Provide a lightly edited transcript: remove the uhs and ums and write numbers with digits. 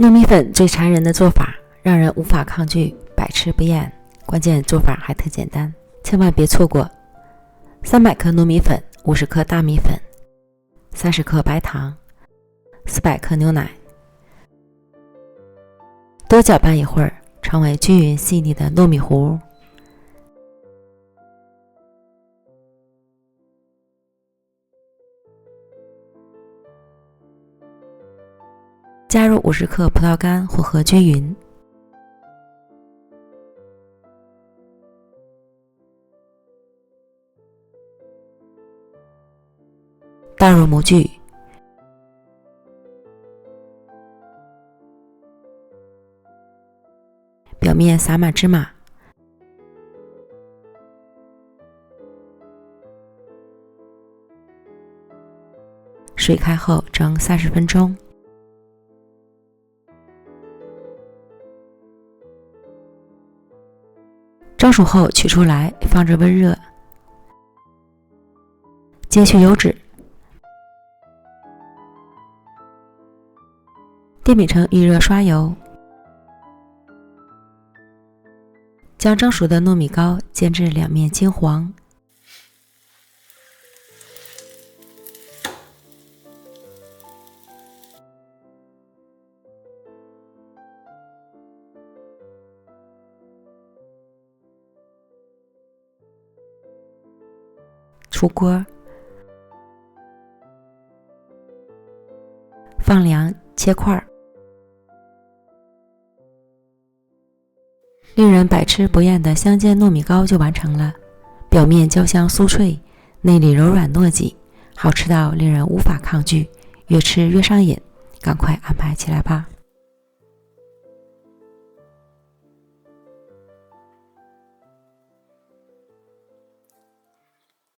糯米粉最馋人的做法，让人无法抗拒，百吃不厌。关键做法还特简单，千万别错过。300克糯米粉，50克大米粉，30克白糖，400克牛奶。多搅拌一会儿，成为均匀细腻的糯米糊。加入50克葡萄干，混合均匀。倒入模具，表面撒满芝麻，水开后蒸30分钟。蒸熟后取出来，放着温热，揭去油脂，电饼铛预热刷油，将蒸熟的糯米糕煎至两面金黄。出锅，放凉切块，令人百吃不厌的香煎糯米糕就完成了。表面焦香酥脆，内里柔软糯叽，好吃到令人无法抗拒，越吃越上瘾。赶快安排起来吧。